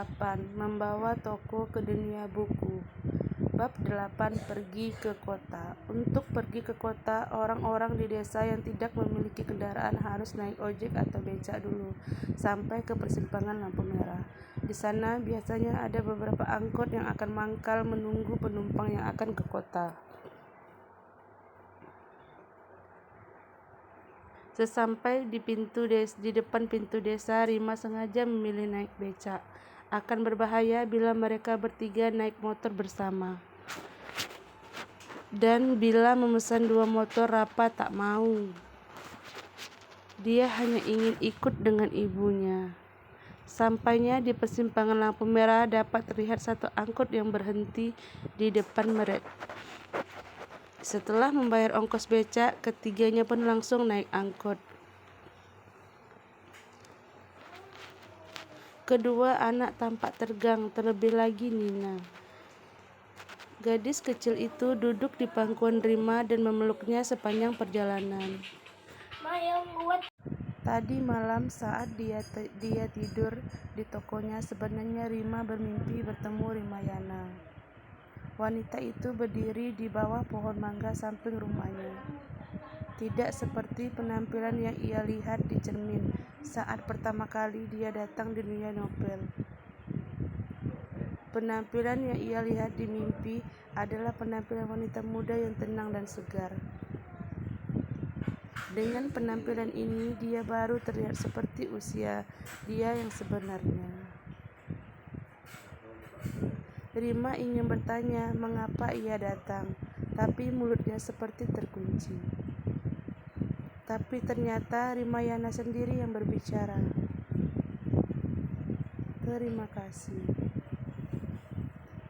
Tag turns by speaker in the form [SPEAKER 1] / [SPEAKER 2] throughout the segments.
[SPEAKER 1] 8. Membawa toko ke dunia buku. Bab 8. Pergi ke kota. Untuk pergi ke kota, orang-orang di desa yang tidak memiliki kendaraan harus naik ojek atau becak dulu sampai ke persimpangan lampu merah. Di sana biasanya ada beberapa angkot yang akan mangkal menunggu penumpang yang akan ke kota. Sesampai di depan pintu desa, Rima sengaja memilih naik becak. Akan berbahaya bila mereka bertiga naik motor bersama. Dan bila memesan 2 motor, Rapa tak mau. Dia hanya ingin ikut dengan ibunya. Sampainya di persimpangan lampu merah, dapat terlihat satu angkot yang berhenti di depan mereka. Setelah membayar ongkos becak, ketiganya pun langsung naik angkot. Kedua anak tampak tegang, terlebih lagi Nina. Gadis kecil itu duduk di pangkuan Rima dan memeluknya sepanjang perjalanan. Tadi malam saat dia tidur di tokonya, sebenarnya Rima bermimpi bertemu Rimayana. Wanita itu berdiri di bawah pohon mangga samping rumahnya. Tidak seperti penampilan yang ia lihat di cermin saat pertama kali dia datang di dunia novel. Penampilan yang ia lihat di mimpi adalah penampilan wanita muda yang tenang dan segar. Dengan penampilan ini, dia baru terlihat seperti usia dia yang sebenarnya. Rima ingin bertanya mengapa ia datang, tapi mulutnya seperti terkunci. Tapi ternyata Rimayana sendiri yang berbicara. Terima kasih.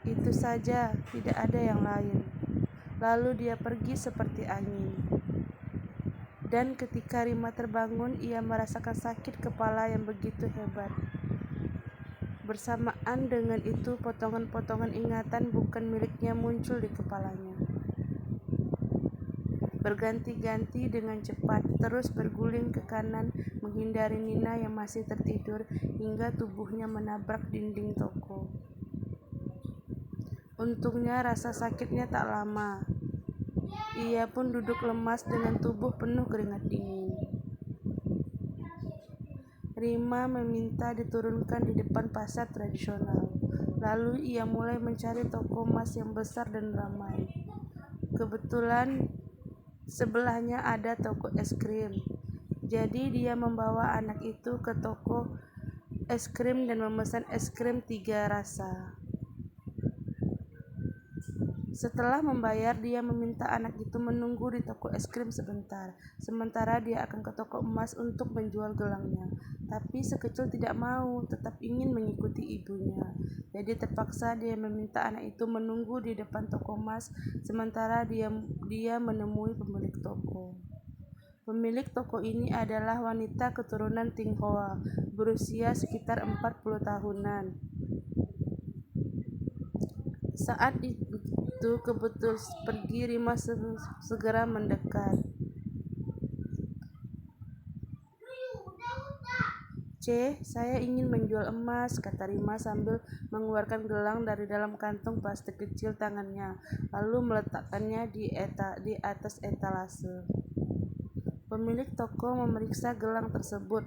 [SPEAKER 1] Itu saja, tidak ada yang lain. Lalu dia pergi seperti angin. Dan ketika Rima terbangun, ia merasakan sakit kepala yang begitu hebat. Bersamaan dengan itu, potongan-potongan ingatan bukan miliknya muncul di kepalanya. Berganti-ganti dengan cepat, terus berguling ke kanan menghindari Nina yang masih tertidur hingga tubuhnya menabrak dinding toko. Untungnya rasa sakitnya tak lama. Ia pun duduk lemas dengan tubuh penuh keringat dingin. Rima meminta diturunkan di depan pasar tradisional. Lalu ia mulai mencari toko emas yang besar dan ramai. Kebetulan sebelahnya ada toko es krim. Jadi dia membawa anak itu ke toko es krim dan memesan es krim 3 rasa. Setelah membayar, dia meminta anak itu menunggu di toko es krim sebentar, sementara dia akan ke toko emas untuk menjual gelangnya. Tapi si kecil tidak mau, tetap ingin mengikuti ibunya. Jadi terpaksa dia meminta anak itu menunggu di depan toko emas, sementara dia menemui pemilik toko. Pemilik toko ini adalah wanita keturunan Tionghoa, berusia sekitar 40 tahunan. Saat itu kebetulan pergi, Rima segera mendekat. Saya ingin menjual emas, kata Rima sambil mengeluarkan gelang dari dalam kantong plastik kecil tangannya, lalu meletakkannya di atas etalase. Pemilik toko memeriksa gelang tersebut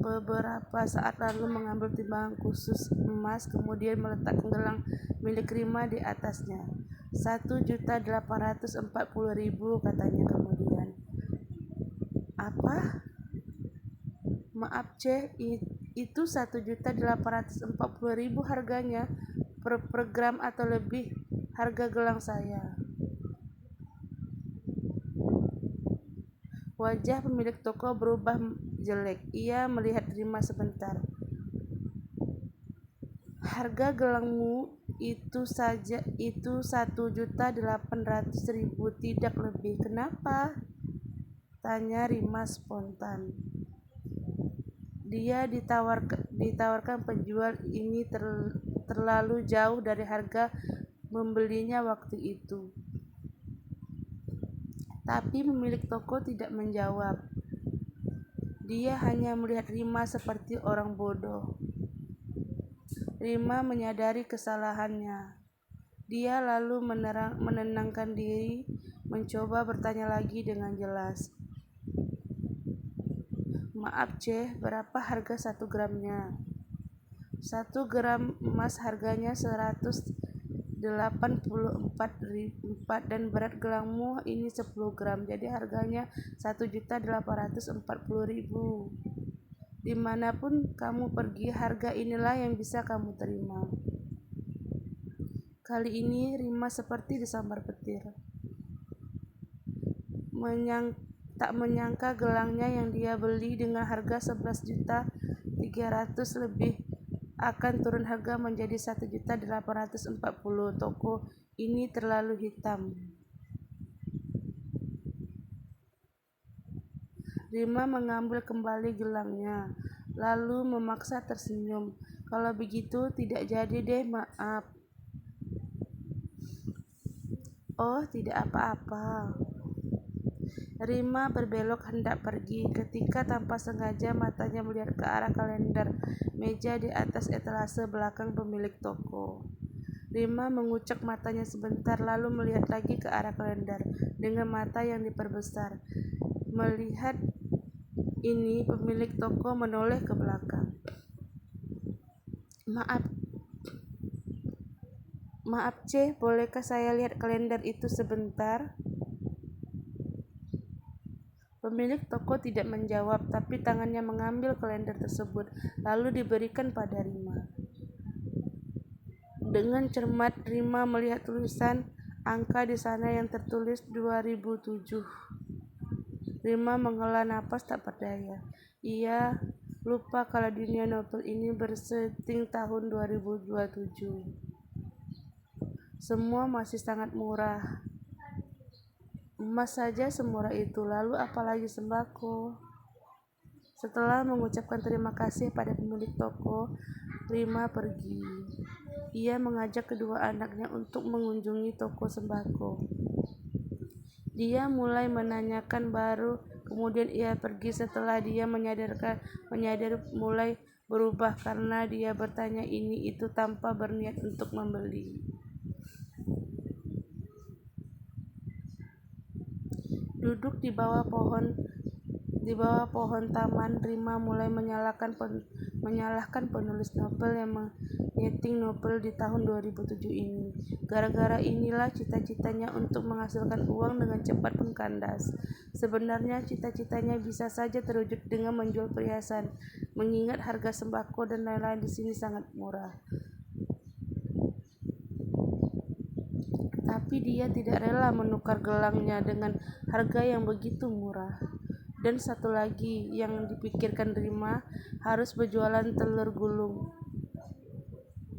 [SPEAKER 1] beberapa saat lalu mengambil timbangan khusus emas, kemudian meletakkan gelang milik Rima di atasnya. 1.840.000, katanya kemudian. Apa? Maaf itu 1.840.000 harganya per gram atau lebih harga gelang saya. Wajah pemilik toko berubah jelek. Ia melihat Rima sebentar. Harga gelangmu itu 1.800.000, tidak lebih. Kenapa? Tanya Rima spontan. Dia ditawarkan penjual ini terlalu jauh dari harga membelinya waktu itu. Tapi pemilik toko tidak menjawab. Dia hanya melihat Rima seperti orang bodoh. Rima menyadari kesalahannya. Dia lalu menenangkan diri, mencoba bertanya lagi dengan jelas. Maaf Ceh, berapa harga 1 gramnya? 1 gram emas harganya 184.004 dan berat gelangmu ini 10 gram, jadi harganya 1.840.000. Dimanapun kamu pergi, harga inilah yang bisa kamu terima. Kali ini Rima seperti disambar petir. Tak menyangka gelangnya yang dia beli dengan harga 11.300.000 lebih akan turun harga menjadi 1.840.000. Toko ini terlalu hitam. Rima mengambil kembali gelangnya, lalu memaksa tersenyum. Kalau begitu tidak jadi deh, maaf. Oh, tidak apa-apa. Rima berbelok hendak pergi, ketika tanpa sengaja matanya melihat ke arah kalender meja di atas etalase belakang pemilik toko. Rima mengucek matanya sebentar, lalu melihat lagi ke arah kalender dengan mata yang diperbesar. Melihat ini, pemilik toko menoleh ke belakang. Maaf Ceh, bolehkah saya lihat kalender itu sebentar? Pemilik toko tidak menjawab, tapi tangannya mengambil kalender tersebut, lalu diberikan pada Rima. Dengan cermat, Rima melihat tulisan angka di sana yang tertulis 2007. Rima menghela napas tak berdaya. Ia lupa kalau dunia novel ini bersetting tahun 2027. Semua masih sangat murah. Emas saja semurah itu, lalu apalagi sembako. Setelah mengucapkan terima kasih pada pemilik toko, Rima pergi. Ia mengajak kedua anaknya untuk mengunjungi toko sembako. Dia mulai menanyakan, baru kemudian ia pergi setelah dia menyadari mulai berubah karena dia bertanya ini itu tanpa berniat untuk membeli. Duduk di bawah pohon taman, Rima mulai menyalahkan penulis novel yang menyeting novel di tahun 2007 ini. Gara-gara inilah cita-citanya untuk menghasilkan uang dengan cepat pun kandas. Sebenarnya cita-citanya bisa saja terwujud dengan menjual perhiasan, mengingat harga sembako dan lain-lain di sini sangat murah. Tapi dia tidak rela menukar gelangnya dengan harga yang begitu murah. Dan satu lagi yang dipikirkan Rima, harus berjualan telur gulung.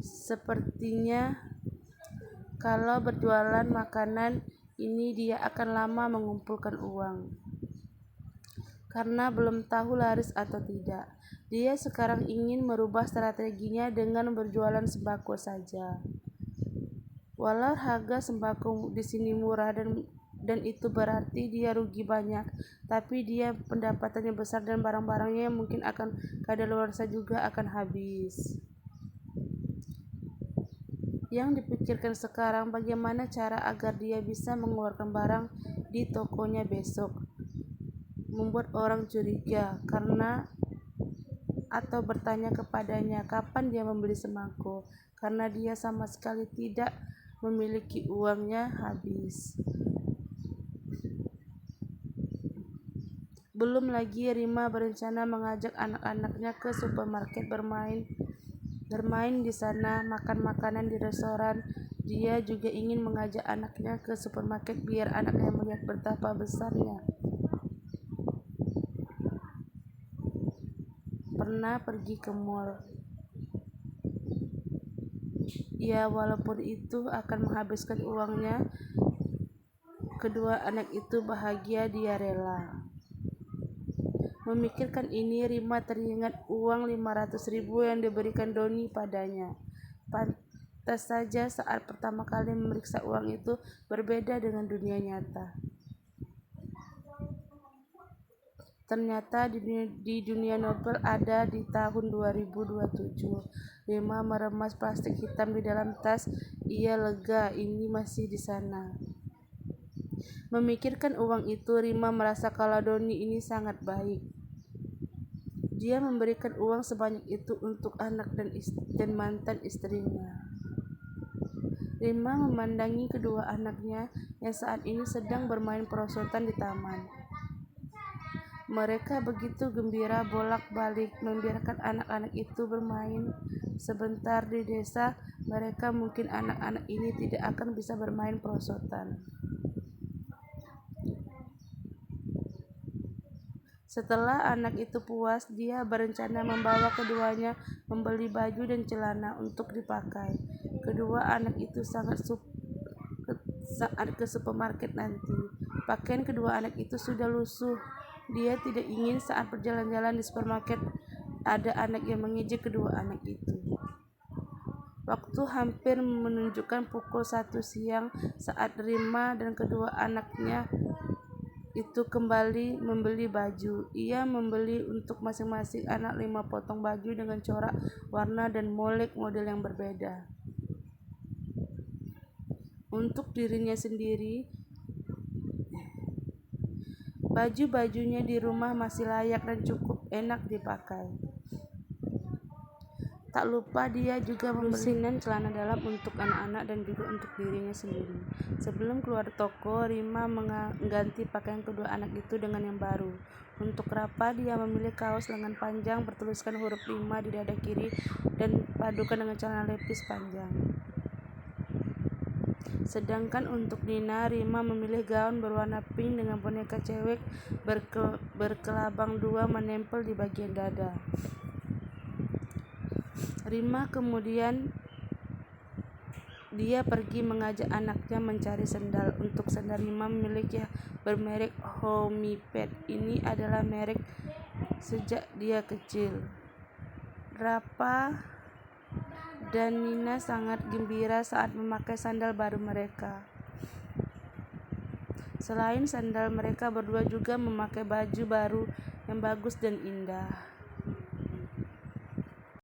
[SPEAKER 1] Sepertinya kalau berjualan makanan ini dia akan lama mengumpulkan uang. Karena belum tahu laris atau tidak, dia sekarang ingin merubah strateginya dengan berjualan sembako saja. Walau harga sembako di sini murah dan itu berarti dia rugi banyak, tapi dia pendapatannya besar dan barang-barangnya yang mungkin akan kadaluarsa juga akan habis. Yang dipikirkan sekarang bagaimana cara agar dia bisa mengeluarkan barang di tokonya besok, membuat orang curiga atau bertanya kepadanya kapan dia membeli sembako, karena dia sama sekali tidak memiliki uangnya habis. Belum lagi Rima berencana mengajak anak-anaknya ke supermarket bermain di sana, makan makanan di restoran. Dia juga ingin mengajak anaknya ke supermarket biar anaknya melihat betapa besarnya. Pernah pergi ke mall. Ya, walaupun itu akan menghabiskan uangnya, kedua anak itu bahagia, dia rela. Memikirkan ini, Rima teringat uang 500.000 yang diberikan Doni padanya. Pantas saja saat pertama kali memeriksa uang itu berbeda dengan dunia nyata. Ternyata di dunia novel ada di tahun 2027. Rima meremas plastik hitam di dalam tas. Ia lega, ini masih di sana. Memikirkan uang itu, Rima merasa kalau Doni ini sangat baik. Dia memberikan uang sebanyak itu untuk anak dan mantan istrinya. Rima memandangi kedua anaknya yang saat ini sedang bermain perosotan di taman. Mereka begitu gembira bolak-balik membiarkan anak-anak itu bermain. Sebentar di desa mereka, mungkin anak-anak ini tidak akan bisa bermain perosotan. Setelah anak itu puas, dia berencana membawa keduanya membeli baju dan celana untuk dipakai. Kedua anak itu saat ke supermarket nanti. Pakaian kedua anak itu sudah lusuh. Dia tidak ingin saat berjalan-jalan di supermarket ada anak yang mengejek kedua anak itu. Waktu hampir menunjukkan pukul 1 siang saat Rima dan kedua anaknya itu kembali membeli baju. Ia membeli untuk masing-masing anak 5 potong baju dengan corak, warna, dan molek model yang berbeda. Untuk dirinya sendiri, baju-bajunya di rumah masih layak dan cukup enak dipakai. Tak lupa dia juga membeli celana dalam untuk anak-anak dan juga untuk dirinya sendiri. Sebelum keluar toko, Rima mengganti pakaian kedua anak itu dengan yang baru. Untuk Rapa, dia memilih kaos lengan panjang bertuliskan huruf 5 di dada kiri dan padukan dengan celana lepis panjang. Sedangkan untuk Nina, Rima memilih gaun berwarna pink dengan boneka cewek berkelabang 2 menempel di bagian dada. Rima kemudian dia pergi mengajak anaknya mencari sendal. Untuk sendal, Rima memiliki bermerek Homiped. Ini adalah merek sejak dia kecil. Rapa dan Nina sangat gembira saat memakai sandal baru mereka. Selain sandal, mereka berdua juga memakai baju baru yang bagus dan indah.